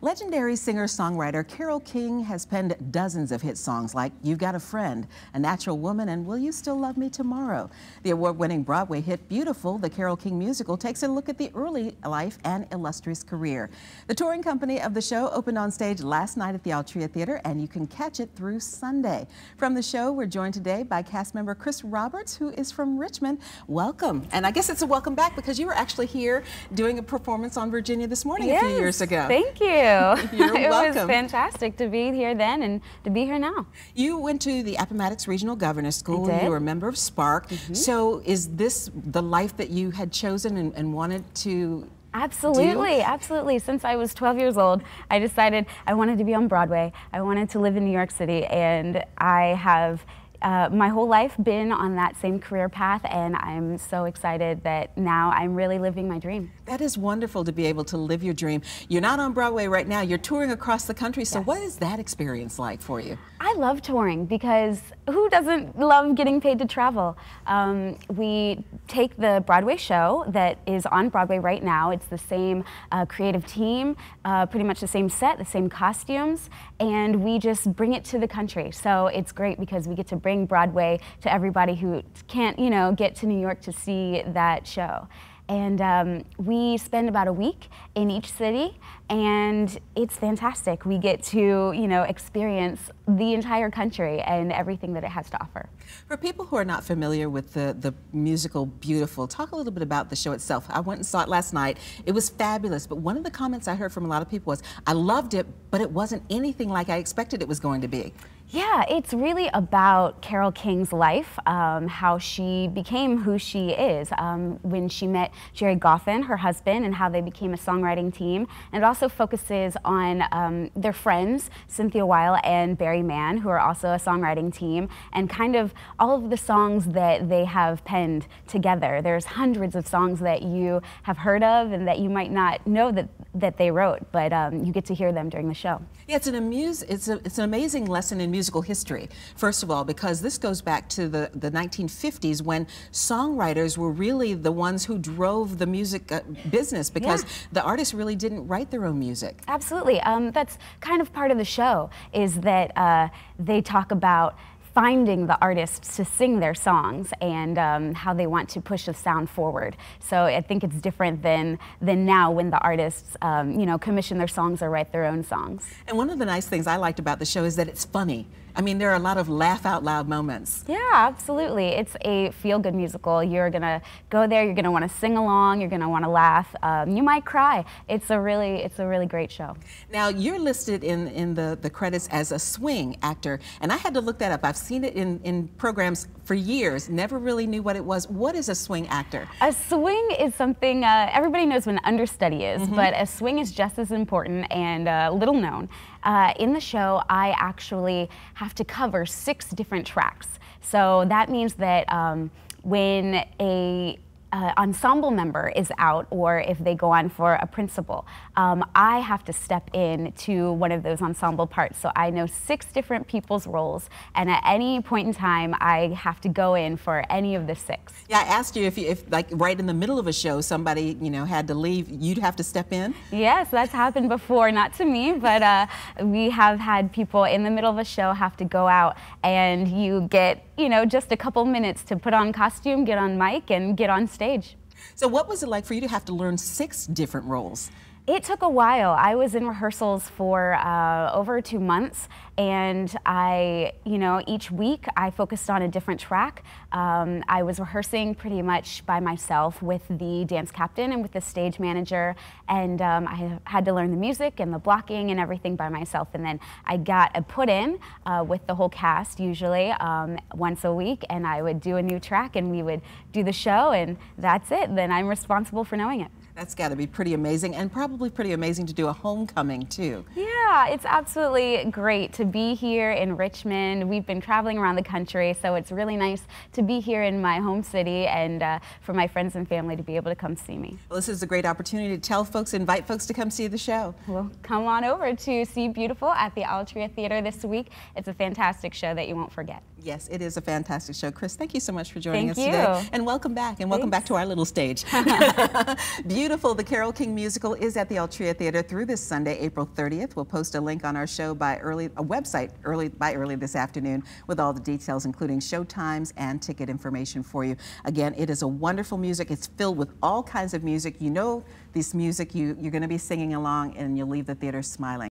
Legendary singer-songwriter Carole King has penned dozens of hit songs like You've Got a Friend, A Natural Woman, and Will You Still Love Me Tomorrow? The award-winning Broadway hit Beautiful, the Carole King musical, takes a look at the early life and illustrious career. The touring company of the show opened on stage last night at the Altria Theater, and you can catch it through Sunday. From the show, we're joined today by cast member Chris Roberts, who is from Richmond. Welcome. And I guess it's a welcome back because you were actually here doing a performance on Virginia this morning a few years ago. Thank you. You're it welcome. was fantastic to be here then and to be here now. You went to the Appomattox Regional Governor's School. I did. You were a member of Spark. So is this the life that you had chosen and wanted to Absolutely, absolutely. Since I was 12 years old, I decided I wanted to be on Broadway. I wanted to live in New York City, and I have my whole life been on that same career path, and I'm so excited that now I'm really living my dream. That is wonderful to be able to live your dream. You're not on Broadway right now, you're touring across the country, so what is that experience like for you? I love touring because who doesn't love getting paid to travel? We take the Broadway show that is on Broadway right now. It's the same creative team, pretty much the same set, the same costumes, and we just bring it to the country. So it's great because we get to bring Broadway to everybody who can't, get to New York to see that show. And we spend about a week in each city, and it's fantastic. We get to, experience the entire country and everything that it has to offer. For people who are not familiar with the musical Beautiful, talk a little bit about the show itself. I went and saw it last night. It was fabulous, but one of the comments I heard from a lot of people was, I loved it, but it wasn't anything like I expected it was going to be. Yeah, it's really about Carole King's life, how she became who she is, when she met Jerry Goffin, her husband, and how they became a songwriting team. And it also focuses on their friends, Cynthia Weil and Barry Mann, who are also a songwriting team, and kind of all of the songs that they have penned together. There's hundreds of songs that you have heard of and that you might not know that they wrote, but you get to hear them during the show. Yeah, it's an amazing lesson in musical history, first of all, because this goes back to the 1950s when songwriters were really the ones who drove the music business, because the artists really didn't write their own music. Absolutely. That's kind of part of the show, is that they talk about finding the artists to sing their songs and how they want to push the sound forward. So I think it's different than now when the artists, commission their songs or write their own songs. And one of the nice things I liked about the show is that it's funny. I mean, there are a lot of laugh out loud moments. Yeah, absolutely. It's a feel-good musical. You're gonna go there, you're gonna want to sing along, you're gonna want to laugh. You might cry. It's a really great show. Now, you're listed in the credits as a swing actor, and I had to look that up. I've seen it in programs for years, never really knew what it was. What is a swing actor? A swing is something, everybody knows what an understudy is, but a swing is just as important and little known. In the show, I actually have to cover 6 different tracks. So that means that when a ensemble member is out, or if they go on for a principal, I have to step in to one of those ensemble parts. So I know 6 different people's roles, and at any point in time, I have to go in for any of the 6. Yeah, I asked you if like right in the middle of a show, somebody had to leave, you'd have to step in? Yes, that's happened before, not to me, but we have had people in the middle of a show have to go out, and you get just a couple minutes to put on costume, get on mic, and get on stage. So what was it like for you to have to learn 6 different roles? It took a while. I was in rehearsals for over 2 months, and each week I focused on a different track. I was rehearsing pretty much by myself with the dance captain and with the stage manager, and I had to learn the music and the blocking and everything by myself. And then I got a put-in with the whole cast, usually once a week, and I would do a new track, and we would do the show, and that's it. Then I'm responsible for knowing it. That's got to be pretty amazing, and probably pretty amazing to do a homecoming too. Yeah, it's absolutely great to be here in Richmond. We've been traveling around the country, so it's really nice to be here in my home city and for my friends and family to be able to come see me. Well, this is a great opportunity to tell folks, invite folks to come see the show. Well, come on over to see Beautiful at the Altria Theater this week. It's a fantastic show that you won't forget. Yes, it is a fantastic show. Chris, thank you so much for joining us Thank today. you. And welcome back, and welcome back to our little stage. Beautiful. The Carole King musical is at the Altria Theater through this Sunday, April 30th. We'll post a link on our show by website early this afternoon with all the details, including show times and ticket information for you. Again, it is a wonderful music. It's filled with all kinds of music. You know this music, you're going to be singing along, and you'll leave the theater smiling.